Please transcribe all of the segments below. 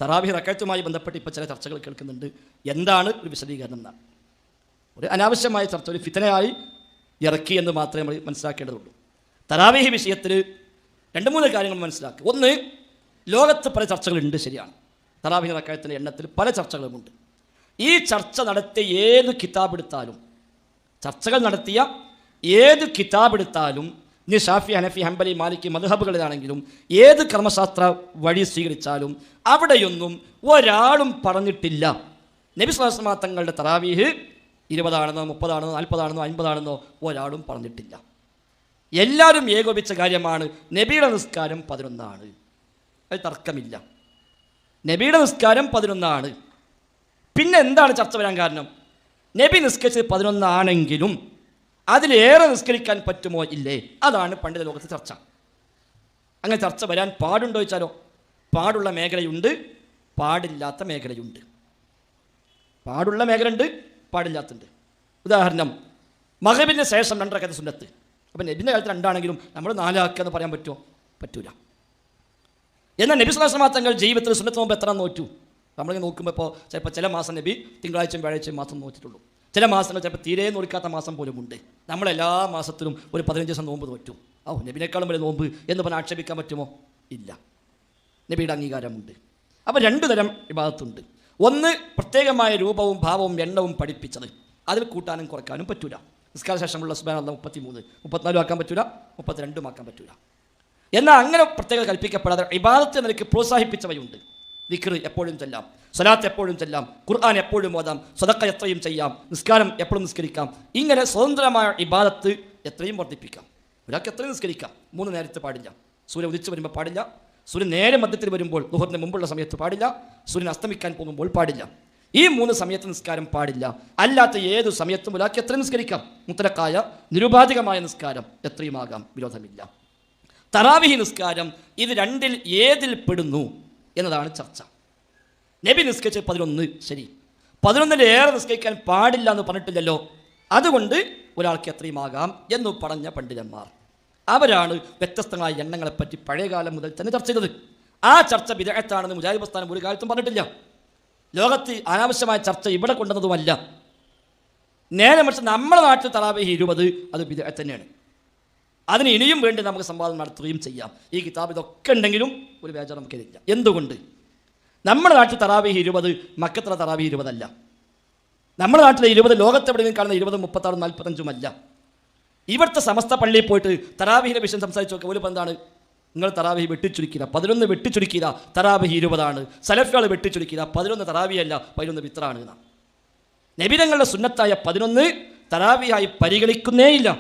തറാവീഹ് റക്അത്തുമായി ബന്ധപ്പെട്ട് ഇപ്പോൾ ചില ചർച്ചകൾ കേൾക്കുന്നുണ്ട്. എന്താണ് ഒരു വിശദീകരണം എന്നാണ്. ഒരു അനാവശ്യമായ ചർച്ച, ഒരു ഫിത്നയായി ഇറക്കി എന്ന് മാത്രമേ നമ്മൾ മനസ്സിലാക്കേണ്ടതുള്ളൂ. തറാവീഹ് വിഷയത്തിൽ 2-3 കാര്യങ്ങൾ മനസ്സിലാക്കുക. ഒന്ന്, ലോകത്ത് പല ചർച്ചകളുണ്ട്, ശരിയാണ്. തറാവീഹ് റക്അത്തിൻ്റെ എണ്ണത്തിൽ പല ചർച്ചകളുമുണ്ട്. ഈ ചർച്ച നടത്തിയ ഏത് കിതാബെടുത്താലും, ചർച്ചകൾ നടത്തിയ ഏത് കിതാബെടുത്താലും, ഇനി ഷാഫി, ഹനഫി, ഹംബലി, മാലിക്കി മദ്ഹബുകളിലാണെങ്കിലും ഏത് കർമ്മശാസ്ത്ര വഴി സ്വീകരിച്ചാലും അവിടെയൊന്നും ഒരാളും പറഞ്ഞിട്ടില്ല നബി സ്വല്ലല്ലാഹു അലൈഹി വസല്ലം തങ്ങളുടെ തറാവീഹ് 20 ആണെന്നോ 30 ആണെന്നോ 40 ആണെന്നോ 50 ആണെന്നോ ഒരാളും പറഞ്ഞിട്ടില്ല. എല്ലാവരും ഏകോപിച്ച കാര്യമാണ് നബിയുടെ നിസ്കാരം 11 ആണ്. അത് തർക്കമില്ല. നബിയുടെ നിസ്കാരം 11 ആണ്. പിന്നെ എന്താണ് ചർച്ച വരാൻ കാരണം? നബി നിസ്കരിച്ചത് 11 ആണെങ്കിലും അതിലേറെ നിസ്കരിക്കാൻ പറ്റുമോ ഇല്ലേ? അതാണ് പണ്ഡിത ലോകത്തെ ചർച്ച. അങ്ങനെ ചർച്ച വരാൻ പാടുണ്ടോ ചോദിച്ചാലോ, പാടുള്ള മേഖലയുണ്ട്, പാടില്ലാത്ത മേഖലയുണ്ട്. പാടുള്ള മേഖലയുണ്ട്, പാടില്ലാത്തുണ്ട്. ഉദാഹരണം, മഗ്‌രിബിന് ശേഷം 2 റക്അത്ത് സുന്നത്ത്. അപ്പം നബിൻ്റെ കാലത്ത് 2 ആണെങ്കിലും നമ്മൾ 4 ആക്കുക എന്ന് പറയാൻ പറ്റുമോ? പറ്റൂല. എന്നാൽ നബി സ്വല്ലല്ലാഹു അലൈഹി വസല്ലം തങ്ങൾ ജീവിതത്തിൽ സുന്നത്ത് നോമ്പ് എത്ര നോറ്റു? നമ്മളിങ്ങനെ നോക്കുമ്പോൾ ഇപ്പോൾ ചിലപ്പോൾ ചില മാസം നബി തിങ്കളാഴ്ചയും വ്യാഴാഴ്ചയും മാസം നോറ്റിട്ടുള്ളൂ. ചില മാസങ്ങൾ ചിലപ്പോൾ തീരെ നോക്കാത്ത മാസം പോലും ഉണ്ട്. നമ്മളെല്ലാ മാസത്തിലും ഒരു 15 ദിവസം നോമ്പ് നോറ്റു. നബിനേക്കാളും വലിയ നോമ്പ് എന്ന് പറഞ്ഞാൽ ആക്ഷേപിക്കാൻ പറ്റുമോ? ഇല്ല. നബിയുടെ അംഗീകാരമുണ്ട്. അപ്പോൾ 2 തരം ഇബാദത്തുണ്ട്. ഒന്ന്, പ്രത്യേകമായ രൂപവും ഭാവവും എണ്ണവും പഠിപ്പിച്ചത്. അതിൽ കൂട്ടാനും കുറയ്ക്കാനും പറ്റൂല. നിസ്കാര ശേഷമുള്ള സുബ്ഹാനല്ലാഹ് 33, 34 ആക്കാൻ പറ്റൂല, 32 ആക്കാൻ പറ്റൂല. എന്നാൽ അങ്ങനെ പ്രത്യേകം കൽപ്പിക്കപ്പെടാതെ ഇബാദത്ത് നിലയ്ക്ക് പ്രോത്സാഹിപ്പിച്ചവയുണ്ട്. ദിക്ർ എപ്പോഴും ചെല്ലാം, സ്വലാത്ത് എപ്പോഴും ചെല്ലാം, ഖുർആൻ എപ്പോഴും ഓതാം, സദഖ എത്രയും ചെയ്യാം, നിസ്കാരം എപ്പോഴും നിസ്കരിക്കാം. ഇങ്ങനെ സ്വതന്ത്രമായ ഇബാദത്ത് എത്രയും വർദ്ധിപ്പിക്കാം. ഒരാൾക്ക് എത്രയും നിസ്കരിക്കാം. 3 നേരത്ത് പാടില്ല. സൂര്യൻ ഉദിച്ച് വരുമ്പോൾ പാടില്ല, സൂര്യൻ നേരെ മധ്യത്തിൽ വരുമ്പോൾ ദുഹറിന് മുമ്പുള്ള സമയത്ത് പാടില്ല, സൂര്യൻ അസ്തമിക്കാൻ പോകുമ്പോൾ പാടില്ല. ഈ 3 സമയത്ത് നിസ്കാരം പാടില്ല. അല്ലാത്ത ഏതു സമയത്തും ഒരാൾക്ക് എത്രയും നിസ്കരിക്കാം. മുത്തലക്കായ നിരുപാധികമായ നിസ്കാരം എത്രയുമാകാം, വിരോധമില്ല. തറാവീഹ് നിസ്കാരം ഇത് 2-ൽ ഏതിൽ പെടുന്നു എന്നതാണ് ചർച്ച. നബി നിസ്കരിച്ച് 11, ശരി. 11-ലേറെ നിസ്കരിക്കാൻ പാടില്ല എന്ന് പറഞ്ഞിട്ടില്ലല്ലോ. അതുകൊണ്ട് ഒരാൾക്ക് എത്രയുമാകാം എന്ന് പറഞ്ഞ പണ്ഡിതന്മാർ അവരാണ് വ്യത്യസ്തങ്ങളായ എണ്ണങ്ങളെപ്പറ്റി പഴയകാലം മുതൽ തന്നെ ചർച്ച ചെയ്തത്. ആ ചർച്ച ബിദ്അത്താണെന്ന് മുജാഹിദ് പ്രസ്ഥാനം ഒരു കാലത്തും പറഞ്ഞിട്ടില്ല. ലോകത്ത് അനാവശ്യമായ ചർച്ച ഇവിടെ കൊണ്ടുവന്നതുമല്ല. നേരെ മറിച്ച് നമ്മുടെ നാട്ടിൽ തറാവീഹ് 20 അത് ബിദ്അത്ത് തന്നെയാണ്. അതിന് ഇനിയും വേണ്ടി നമുക്ക് സംവാദം നടത്തുകയും ചെയ്യാം. ഈ കിതാബ് ഇതൊക്കെ ഉണ്ടെങ്കിലും ഒരു ബേജാർ നമുക്കിതില്ല. എന്തുകൊണ്ട്? നമ്മുടെ നാട്ടിൽ തറാവീഹ് 20 മക്കത്തുള്ള തറാവീഹ് 20 അല്ല. നമ്മുടെ നാട്ടിലെ 20 ലോകത്തെവിടെയും കാണുന്ന 20, 36, 45 അല്ല. ഇവിടുത്തെ സമസ്ത പള്ളിയിൽ പോയിട്ട് തറാവീഹിൻ്റെ വിഷയം സംസാരിച്ച് നോക്കുക. ഒരു എന്താണ്, നിങ്ങൾ തറാവീഹ് വെട്ടിച്ചുരുക്കില്ല, 11 വെട്ടിച്ചുരുക്കില്ല, തറാവീഹ് 20 ആണ്. സലഫികൾ വെട്ടിച്ചുരുക്കില്ല, 11 തറാവീഹ് അല്ല, 11 വിത്റാണ് എന്നാണ്. നബിതങ്ങളുടെ സുന്നത്തായ 11 തറാവീഹായി പരിഗണിക്കുന്നേയില്ല.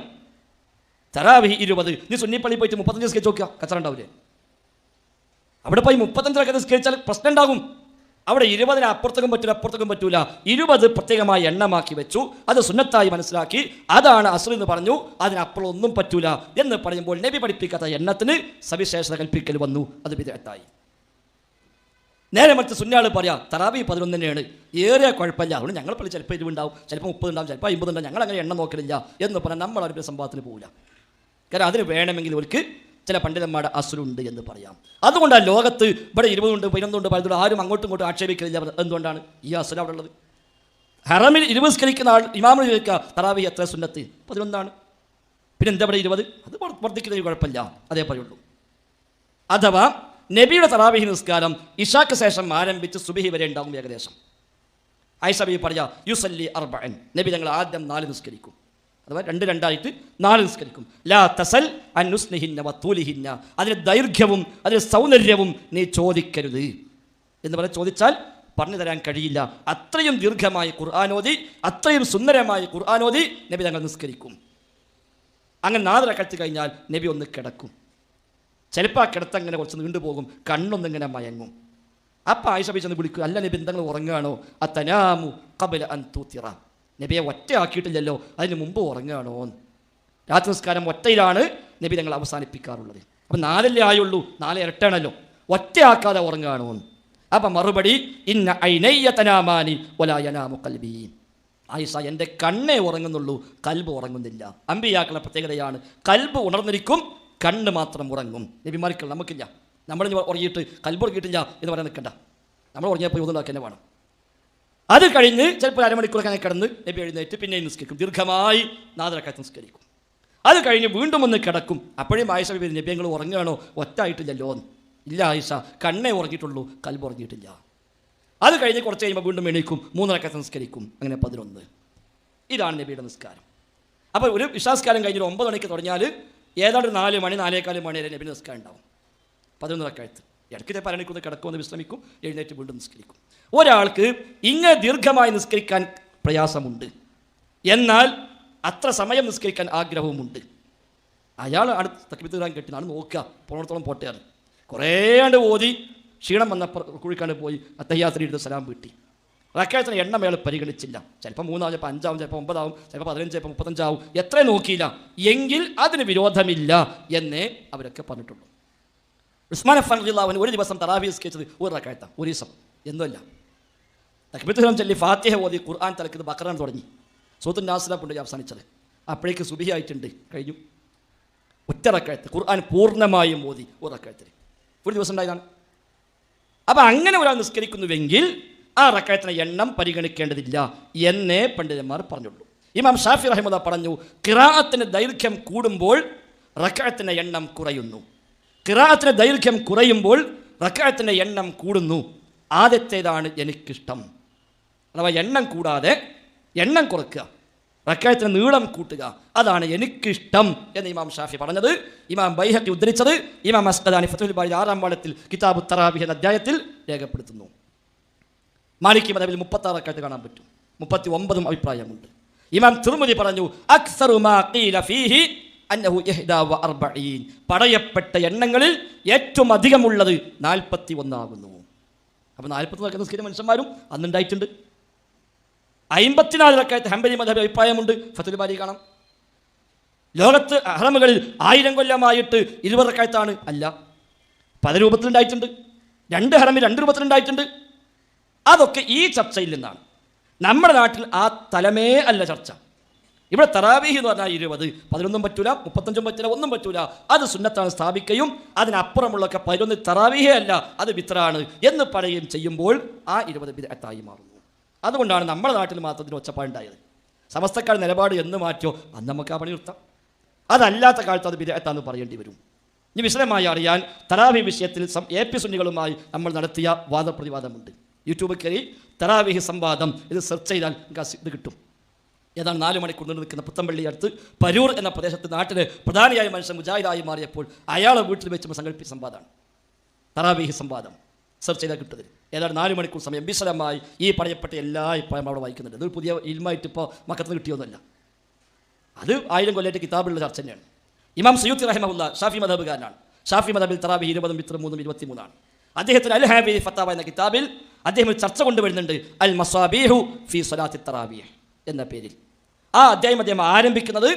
തറാവീഹ് 20. നീ സുന്നിപ്പള്ളി പോയിട്ട് 35 സ്കെച്ച് നോക്കുക, കച്ചറ ഉണ്ടാവില്ലേ? അവിടെ പോയി 35 സ്കെച്ചാൽ പ്രശ്നം ഉണ്ടാകും. അവിടെ 20 അപ്പുറത്തേക്കും പറ്റൂല, അപ്പുറത്തേക്കും പറ്റൂല. 20 പ്രത്യേകമായി എണ്ണമാക്കി വെച്ചു. അത് സുന്നത്തായി മനസ്സിലാക്കി, അതാണ് അസ്ൽ എന്ന് പറഞ്ഞു. അതിനപ്പുറം ഒന്നും പറ്റൂല എന്ന് പറയുമ്പോൾ നബി പഠിപ്പിക്കാത്ത എണ്ണത്തിന് സവിശേഷത കൽപ്പിക്കൽ വന്നു. അത് ബിദ്അത്തായി. നേരെ മറിച്ച് സുന്നിയാൾ പറയാം തറാവീഹ് 11 തന്നെയാണ്, ഏറെ കുഴപ്പമില്ല. അതുകൊണ്ട് ഞങ്ങൾ പള്ളി ചിലപ്പോൾ 20 ഉണ്ടാവും, ചിലപ്പോൾ 30 ഉണ്ടാവും, ചിലപ്പോൾ 50 ഉണ്ടാവും, ഞങ്ങൾ അങ്ങനെ എണ്ണം നോക്കലില്ല എന്ന് പറഞ്ഞാൽ നമ്മൾ അവരുടെ സംഭവത്തിന് പോകില്ല. കാരണം അതിന് വേണമെങ്കിൽ അവർക്ക് ചില പണ്ഡിതന്മാരുടെ അസുലുണ്ട് എന്ന് പറയാം. അതുകൊണ്ടാണ് ലോകത്ത് ഇവിടെ 20 ഉണ്ട്, 11 ഉണ്ട്, 12 ആരും അങ്ങോട്ടും ഇങ്ങോട്ടും ആക്ഷേപിക്കലില്ല. എന്തുകൊണ്ടാണ് ഈ അസുല അവിടെ ഉള്ളത്? ഹറമിൽ 20 സ്കരിക്കുന്ന ആൾ ഇമാമിന് ചോദിക്കുക തറാവീഹ് എത്ര സുന്നത്ത്? 11 പിന്നെ എന്താ ഇവിടെ 20? അത് വർദ്ധിക്കുന്നതിന് കുഴപ്പമില്ല, അതേപോലെയുള്ളൂ. അഥവാ നബിയുടെ തറാവീഹ് നിസ്കാരം ഇശാക്ക് ശേഷം ആരംഭിച്ച് സുബഹി വരെ ഉണ്ടാകും ഏകദേശം. ആയിഷ ബീവി പറയാ യുസല്ലി 40, നബി ഞങ്ങൾ ആദ്യം 4 നിസ്കരിക്കും, അഥവാ 2 4 നിസ്കരിക്കും. ലാ തസൽ അൻ നുസ്നിഹിന്ന വതൂലിഹിന്ന, അതിന് ദൈർഘ്യവും അതിന് സൗന്ദര്യവും നീ ചോദിക്കരുത് എന്ന് പറഞ്ഞാൽ ചോദിച്ചാൽ പറഞ്ഞു തരാൻ കഴിയില്ല. അത്രയും ദീർഘമായി ഖുർആനോദി, അത്രയും സുന്ദരമായി ഖുർആനോദി നബി തങ്ങൾ നിസ്കരിക്കും. അങ്ങനെ 4 റക്അത്ത് കഴിഞ്ഞാൽ നബി ഒന്ന് കിടക്കും. ചിലപ്പോൾ ആ കിടത്തങ്ങനെ കുറച്ച് നീണ്ടുപോകും, കണ്ണൊന്നിങ്ങനെ മയങ്ങും. അപ്പം ആയിഷ ബീവി ചെന്ന് വിളിക്കും, അല്ല നബി എന്തെങ്കിലും ഉറങ്ങുകയാണോ? അത്തനാമു ഖബല അൻ തൂത്തിറ, നബിയെ ഒറ്റ ആക്കിയിട്ടില്ലല്ലോ, അതിന് മുമ്പ് ഉറങ്ങുകയാണോ? രാത്രി നിസ്കാരം ഒറ്റയിലാണ് നബി തങ്ങൾ അവസാനിപ്പിക്കാറുള്ളത്. അപ്പം 4 ആയുള്ളൂ, 4 ഇരട്ടാണല്ലോ, ഒറ്റയാക്കാതെ ഉറങ്ങുകയാണോ? അപ്പം മറുപടി ഇന്ന ഐനയ്യ തനാമാനി വലാ യനാമു ഖൽബി, ആയിഷ എൻ്റെ കണ്ണേ ഉറങ്ങുന്നുള്ളൂ, കൽബ് ഉറങ്ങുന്നില്ല. അമ്പിയാക്കളുടെ പ്രത്യേകതയാണ്, കൽബ് ഉണർന്നിരിക്കും, കണ്ണ് മാത്രം ഉറങ്ങും. നബിമാർക്കുള്ള നമുക്കില്ല. നമ്മൾ ഉറങ്ങിയിട്ട് കൽബ് ഉറങ്ങിയിട്ടില്ല എന്ന് പറയാൻ നിൽക്കണ്ട. നമ്മൾ ഉറങ്ങിയപ്പോൾ ഊതുണ്ടാക്കി തന്നെ വേണം. അത് കഴിഞ്ഞ് ചിലപ്പോൾ അരമണിക്കൂർ അങ്ങനെ കിടന്ന് നബി എഴുന്നേറ്റ് പിന്നെയും നിസ്കരിക്കും, ദീർഘമായി 4 റക്അത്ത് നിസ്കരിക്കും. അത് കഴിഞ്ഞ് വീണ്ടും ഒന്ന് കിടക്കും. അപ്പോഴും ആയിഷ ബീബി നബി നിങ്ങൾ ഉറങ്ങുകയാണോ? ഒറ്റായിട്ടില്ലല്ലോ. ഇല്ല ആയിഷ, കണ്ണേ ഉറങ്ങിയിട്ടുള്ളൂ, കൽബ് ഉറങ്ങിയിട്ടില്ല. അത് കഴിഞ്ഞ് കുറച്ച് കഴിയുമ്പോൾ വീണ്ടും എണീക്കും, 3 റക്അത്ത് നിസ്കരിക്കും, അങ്ങനെ 11. ഇതാണ് നബിയുടെ നിസ്കാരം. അപ്പോൾ ഒരു വിശ്വാസകാലം കഴിഞ്ഞൊരു 9 മണിക്ക് തുടങ്ങിയാൽ ഏതാണ്ട് 4 മണി 4:15 മണി വരെ നബി നിസ്കാരം ഉണ്ടാവും. 11 റക്അത്ത്. ഇടയ്ക്ക് പരണിക്കൊന്ന് കിടക്കുമെന്ന് വിശ്രമിക്കും, എഴുന്നേറ്റ് വീണ്ടും നിസ്കരിക്കും. ഒരാൾക്ക് ഇങ്ങനെ ദീർഘമായി നിസ്കരിക്കാൻ പ്രയാസമുണ്ട്, എന്നാൽ അത്ര സമയം നിസ്കരിക്കാൻ ആഗ്രഹവുമുണ്ട്. അയാൾ അടുത്ത് തക്ബീർ ഇടാൻ കെട്ടിനാണ് നോക്കുക, പോണത്തോളം പോട്ടെയാണ്. കുറേ ആണ്ട് ഓതി ക്ഷീണം വന്ന കുഴിക്കാണ്ട് പോയി അത്തഹിയ്യാത്തിൽ ഇരുന്ന് സലാം വീട്ടി. റക്അത്തിന് എണ്ണം അയാൾ പരിഗണിച്ചില്ല. ചിലപ്പോൾ 3 ആവും, ചിലപ്പോൾ 5 ആവും, ചിലപ്പോൾ 9 ആവും, ചിലപ്പോൾ 15, ചിലപ്പോൾ 35 ആവും, എത്ര നോക്കിയില്ല. എങ്കിൽ അതിന് വിരോധമില്ല എന്നേ അവരൊക്കെ പറഞ്ഞിട്ടുള്ളൂ. ഉസ്മാൻ അഫ്ഫാൻ റളിയല്ലാഹു അൻഹു ഒരു ദിവസം തറാവീഹ് നിസ്കരിച്ചത് 1 റക്അത്താണ്, ഒരു ദിവസം, എന്നുമല്ല. തക്ബീർ ചൊല്ലി ഫാത്തിഹ ഓതി ഖുർആൻ തലക്കിത് ബഖറ തുടങ്ങി, സൂറത്തുൻ നാസില കൊണ്ട് അവസാനിച്ചത്. അപ്പോഴേക്ക് സുബഹി ആയിട്ടുണ്ട്, കഴിഞ്ഞു. 1 റക്അത്ത് ഖുർആൻ പൂർണ്ണമായും ഓതി 1 റക്അത്തിൽ ഒരു ദിവസം ഉണ്ടായതാണ്. അപ്പം അങ്ങനെ ഒരാൾ നിസ്കരിക്കുന്നുവെങ്കിൽ ആ റക്അത്തിന് എണ്ണം പരിഗണിക്കേണ്ടതില്ല എന്നേ പണ്ഡിതന്മാർ പറഞ്ഞുള്ളൂ. ഇമാം ഷാഫി റഹിമഹുല്ലാഹ് പറഞ്ഞു, ഖിറാഅത്തിന് ദൈർഘ്യം കൂടുമ്പോൾ റക്അത്തിന്റെ എണ്ണം കുറയുന്നു. ഖിറാഅത്തിന്റെ ദൈർഘ്യം കുറയുമ്പോൾ റക്അത്തിന്റെ എണ്ണം കൂടുന്നു. ആദ്യത്തേതാണ് എനിക്കിഷ്ടം. അഥവാ എണ്ണം കൂടാതെ എണ്ണം കുറയ്ക്കുക, റക്അത്തിന് നീളം കൂട്ടുക, അതാണ് എനിക്കിഷ്ടം എന്ന് ഇമാം ഷാഫി പറഞ്ഞത്. ഇമാം ബൈഹഖി ഉദ്ധരിച്ചത് ഇമാം അസ്ഖലാനി ഫത്ഹുൽ ബാരി 6-ാം വാള്യത്തിൽ കിതാബു തറാവീഹ് എന്ന അധ്യായത്തിൽ രേഖപ്പെടുത്തുന്നു. മാലിക്കി മദ്ഹബിൽ 36 റക്അത്ത് കാണാൻ പറ്റും, 39 അഭിപ്രായമുണ്ട്. ഇമാം തിർമിദി പറഞ്ഞു, അക്സറു മാ ഖീല ഫീഹി അന്നഹു 41. പറയപ്പെട്ട എണ്ണങ്ങളിൽ ഏറ്റവും അധികമുള്ളത് 41 ആകുന്നു. അപ്പോൾ 41 നിസ്കരിക്കുന്ന മനുഷ്യന്മാരും അന്നുണ്ടായിട്ടുണ്ട്. 54 റക്അത്ത് ഹംബലി മദ്ഹബ് അഭിപ്രായമുണ്ട്, ഫത്ഹുൽ ബാരി കാണാം. ലോകത്ത് ഹറമുകളിൽ 1000 കൊല്ലമായിട്ട് 20 റക്അത്താണ്, അല്ല, പല രൂപത്തിലുണ്ടായിട്ടുണ്ട്. 2 ഹറമിൽ 2 രൂപത്തിലുണ്ടായിട്ടുണ്ട്. അതൊക്കെ ഈ ചർച്ചയിൽ നിന്നാണ്. നമ്മുടെ നാട്ടിൽ ആ തലമേ അല്ല ചർച്ച. ഇവിടെ തറാവീഹ് എന്ന് പറഞ്ഞാൽ 20, 11 പറ്റൂല, 35 പറ്റില്ല, ഒന്നും പറ്റൂല. അത് സുന്നത്താണ് സ്ഥാപിക്കുകയും അതിനപ്പുറമുള്ളൊക്കെ 11 തറാവീഹേ അല്ല, അത് വിത്റാണ് എന്ന് പറയുകയും ചെയ്യുമ്പോൾ ആ 20 ബിദ്അത്തായി മാറുന്നു. അതുകൊണ്ടാണ് നമ്മുടെ നാട്ടിൽ മാത്രത്തിന് ഒച്ചപ്പാടുണ്ടായത്. സമസ്തക്കാർ നിലപാട് എന്ന് മാറ്റിയോ അന്ന് നമുക്ക് ആ പണി നിർത്താം. അതല്ലാത്ത കാലത്ത് അത് ബിദ്അത്താന്ന് പറയേണ്ടി വരും. ഇനി വിശദമായി അറിയാൻ തറാവീഹ് വിഷയത്തിൽ AP സുന്നികളുമായി നമ്മൾ നടത്തിയ വാദപ്രതിവാദമുണ്ട്. യൂട്യൂബിൽ കയറി തറാവീഹ് സംവാദം ഇത് സെർച്ച് ചെയ്താൽ ഇത് കിട്ടും. ഏതാണ്ട് 4 മണിക്കൂർ നീണ്ടു നിൽക്കുന്ന പുത്തമ്പള്ളി അടുത്ത് പരൂർ എന്ന പ്രദേശത്ത് നാട്ടിലെ പ്രധാനിയായ മനുഷ്യൻ മുജാഹിദായി മാറിയപ്പോൾ അയാളെ വീട്ടിൽ വെച്ച് സംഘടിപ്പിച്ച സംവാദമാണ് തറാവീഹ് സംവാദം. സെർച്ച് ചെയ്താൽ കിട്ടുന്നത് ഏതാണ്ട് 4 മണിക്കൂർ സമയം വിശദമായി ഈ പറയപ്പെട്ട എല്ലാ ഇപ്പോഴും അവിടെ വായിക്കുന്നുണ്ട്. ഇതൊരു പുതിയ ഇൽമായിട്ട് ഇപ്പോൾ മക്കത്തിന് കിട്ടിയൊന്നുമല്ല, അത് 1000 കൊല്ലത്തെ കിതാബിലുള്ള ചർച്ച തന്നെയാണ്. ഇമാം സയ്യൂത്തി റഹിമഹുല്ലാ ഷാഫി മദ്ഹബുകാരനാണ്. ഷാഫി മദ്ഹബിൽ തറാവീഹ് 20, വിത്ർ 3, 23 അദ്ദേഹത്തിന് അൽ ഹാബി ഫത്താവ എന്ന കിതാബിൽ അദ്ദേഹം ഒരു ചർച്ച കൊണ്ടുവരുന്നുണ്ട്, അൽ മസാബീഹു ഫി സ്വലാത്തി തറാവീഹ് എന്ന പേരിൽ. ആ അദ്ദേഹം ആരംഭിക്കുന്നത്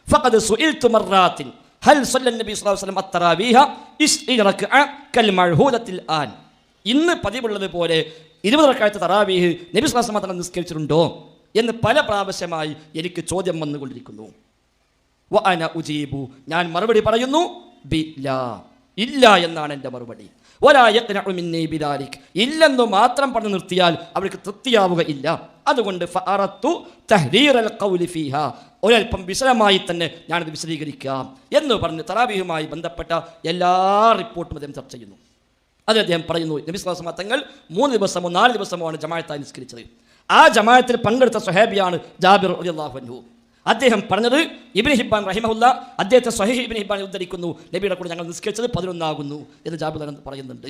ഫഖദ് സുഇൽതു മർറാത്തിൻ ഹൽ സല്ലൻ നബി സ്വല്ലല്ലാഹു അലൈഹി വസല്ലം അത്തറാവീഹ 20 റക്അ കൽ മഅഹൂദത്തിൽ ആൻ. ഇന്ന് പതിവുള്ളത് പോലെ 20 റക്അത്ത് തറാവീഹ് നബി സ്വല്ലല്ലാഹു അലൈഹി വസല്ലം നിസ്കരിച്ചിട്ടുണ്ടോ എന്ന് പല പ്രാവശ്യമായി എനിക്ക് ചോദ്യം വന്നുകൊണ്ടിരിക്കുന്നു. വ അന ഉജീബു, ഞാൻ മറുപടി പറയുന്നു, ബില്ലാ, ഇല്ല എന്നാണ് എൻ്റെ മറുപടി. വലാ യഖ്നഉ മിന്നി ബിദാലിക്, ഇല്ലെന്ന് മാത്രം പറഞ്ഞു നിർത്തിയാൽ അവർക്ക് തൃപ്തിയാവുക ഇല്ല. അതുകൊണ്ട് ഫഅറത്തു തഹ്രീറൽ ഖൗലി ഫീഹാ, ഒരൽപ്പം വിശദമായി തന്നെ ഞാനത് വിശദീകരിക്കാം എന്ന് പറഞ്ഞ് തറാവീഹുമായി ബന്ധപ്പെട്ട എല്ലാ റിപ്പോർട്ടും അദ്ദേഹം ചർച്ച ചെയ്യുന്നു. അത് അദ്ദേഹം പറയുന്നു, നബി സ്വല്ലല്ലാഹു അലൈഹി വസല്ലം തങ്ങൾ 3 ദിവസമോ 4 ദിവസമോ ആണ് ജമാഅത്തായി നിസ്കരിച്ചത്. ആ ജമാഅത്തിൽ പങ്കെടുത്ത സ്വഹാബിയാണ് ജാബിർ റളിയല്ലാഹു അൻഹു. അദ്ദേഹം പറഞ്ഞത് ഇബ്നു ഹിബ്ബാൻ റഹിമഹുല്ലാ അദ്ദേഹത്തെ സ്വഹീഹ് ഇബ്നു ഹിബ്ബാൻ ഉദ്ധരിക്കുന്നു, നബിയുടെ കൂടെ ഞങ്ങൾ നിസ്കരിച്ചത് 11 ആകുന്നു എന്ന് ജാബിർ പറയുന്നുണ്ട്.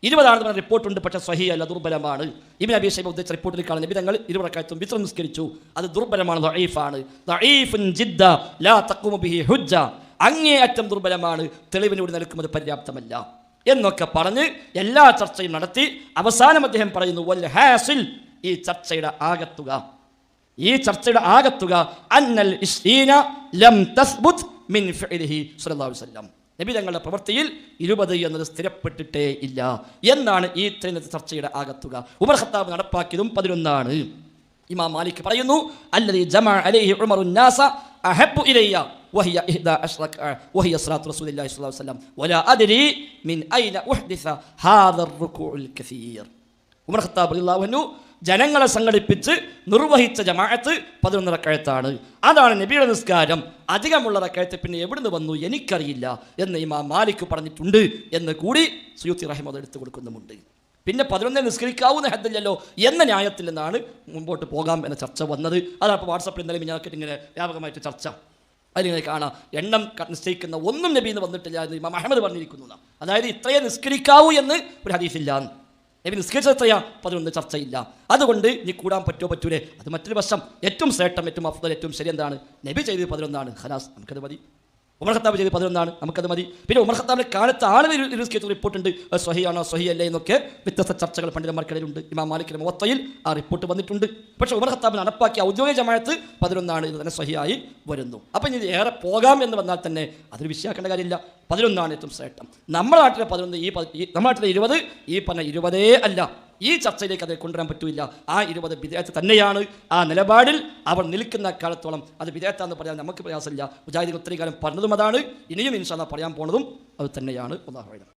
20 ആണെന്ന് പറഞ്ഞ റിപ്പോർട്ടുണ്ട്, പക്ഷേ സ്വഹീഹ് അല്ല, ദുർബലമാണ്. ഇബ്നു അബീ ശൈബ ഉദ്ധരിച്ച റിപ്പോർട്ടിൽ കാണുന്ന നബി തങ്ങൾ 20 റക്അത്തും വിത്ർ നിസ്കരിച്ചു, അത് ദുർബലമാണ്, ദഈഫാണ്. ദഈഫുൻ ജിദ്ദ ലാ തഖൂമു ബിഹി ഹുജ്ജ, അങ്ങേയറ്റം ദുർബലമാണ്, തെളിവിനോട് നിൽക്കുന്നത് പര്യാപ്തമല്ല എന്നൊക്കെ പറഞ്ഞ് എല്ലാ ചർച്ചയും നടത്തി അവസാനം അദ്ദേഹം പറയുന്നു, വൽ ഹാസിൽ, ഈ ചർച്ചയുടെ ആകത്തുക അന്നൽ ഇസ്രീന ലം തസ്ബുത് മിൻ ഫിഅലിഹി സ്വല്ലല്ലാഹു അലൈഹി വസല്ലം, നബി തങ്ങളുടെ പ്രവൃത്തിയിൽ 20 എന്നത് സ്ഥിരപ്പെട്ടിട്ടേ ഇല്ല എന്നാണ് ഈ ചർച്ചയുടെ ആകത്തുക. ഉമർ ഖത്താബ് നടപ്പാക്കിയതും 11 ആണ്. ഇമാം മാലിക് പറയുന്നു, അല്ലദീ ജമഅ അലൈഹി ഉമറുൻ നാസ അഹബ്ബു ഇലയ്യ വഹിയ 11 വഹിയ സ്വലാത്തു റസൂലില്ലാഹി സ്വല്ലല്ലാഹു അലൈഹി വസല്ലം വലാ അദ്രി മിൻ ഐന ഉഹ്ദിസ ഹാദാ റുകൂഉൽ കസീർ. ഉമർ ഖത്താബ് റളിയല്ലാഹു അൻഹു ജനങ്ങളെ സംഘടിപ്പിച്ച് നിർവഹിച്ച ജമാഅത്ത് 11 റക്അത്താണ്. അതാണ് നബിയുടെ നിസ്കാരം. അധികമുള്ള റക്അത്ത് പിന്നെ എവിടുന്ന് വന്നു എനിക്കറിയില്ല എന്ന് ഇമാം മാലിക് പറഞ്ഞിട്ടുണ്ട് എന്ന് കൂടി സുയൂത്തി റഹിമഹുല്ലാഹ് എടുത്തു കൊടുക്കുന്നുമുണ്ട്. പിന്നെ 11 നിസ്കരിക്കാവുന്ന ഹദ്ദില്ലല്ലോ എന്ന ന്യായത്തിൽ നിന്നാണ് മുമ്പോട്ട് പോകാം എന്ന ചർച്ച വന്നത്. അതാണ് ഇപ്പോൾ വാട്സപ്പിൽ ഇന്നലെ മിഞ്ഞാക്കിട്ട് ഇങ്ങനെ വ്യാപകമായിട്ട് ചർച്ച. അതിങ്ങനെ കാണാം, എണ്ണം നിശ്ചയിക്കുന്ന ഒന്നും നബി എന്ന് വന്നിട്ടില്ല എന്ന് ഇമാം അഹ്മദ് പറഞ്ഞിരിക്കുന്നു. അതായത് ഇത്രയേ നിസ്കരിക്കാവൂ എന്ന് ഒരു ഹദീസില്ല. നബി നിസ്കരിച്ചത് എത്രയാ 11 ചർച്ചയില്ല. അതുകൊണ്ട് നീ കൂടാൻ പറ്റുമോ പറ്റൂലേ, അത് മറ്റൊരു വശം. ഏറ്റവും ശ്രേഷ്ഠം, ഏറ്റവും അഫ്ദൽ, ഏറ്റവും ശരി എന്താണ്? നബി ചെയ്തത് 11 ഖലാസ്, നമുക്കത് മതി. ഉമർ ഖത്താബ് ചെയ്ത് 11 നമുക്കത് മതി. പിന്നെ ഉമർ ഖത്താബിന്റെ കാലത്ത് ആളുകൾ നിസ്കരിച്ച റിപ്പോർട്ടുണ്ട്, സ്വഹിയാണോ സ്വഹിയല്ലേ എന്നൊക്കെ വ്യത്യസ്ത ചർച്ചകൾ പണ്ഡിതന്മാർക്കിടയിലുണ്ട്. ഇമാം മാലിക്കിന്റെ മുവത്തയിൽ ആ റിപ്പോർട്ട് വന്നിട്ടുണ്ട്. പക്ഷേ ഉമർ ഖത്താബ് നടപ്പാക്കിയ ഔദ്യോഗിക ജമാഅത്ത് 11 എന്ന് തന്നെ സ്വഹിയായി വരുന്നു. അപ്പം ഇനി ഏറെ പോകാം എന്ന് വന്നാൽ തന്നെ അതൊരു വിഷയമാക്കേണ്ട കാര്യമില്ല. 11 ഏറ്റവും ശ്രേഷ്ഠം. നമ്മുടെ നാട്ടിലെ 11, നമ്മുടെ നാട്ടിലെ 20 ഈ പറഞ്ഞ 20 അല്ല. ഈ ചർച്ചയിലേക്ക് അത് കൊണ്ടുവരാൻ പറ്റില്ല. ആ 20 ബിദ്അത്ത് തന്നെയാണ്. ആ നിലപാടിൽ അവർ നിൽക്കുന്ന കാലത്തോളം അത് ബിദ്അത്താന്ന് പറയാൻ നമുക്ക് പ്രയാസമില്ല. മുജാഹിദീൻ ഒത്തിരി കാലം പറഞ്ഞതും അതാണ്, ഇനിയും ഇൻഷാ അല്ലാഹ് പറയാൻ പോണതും അത് തന്നെയാണ്. അല്ലാഹു അഅലം.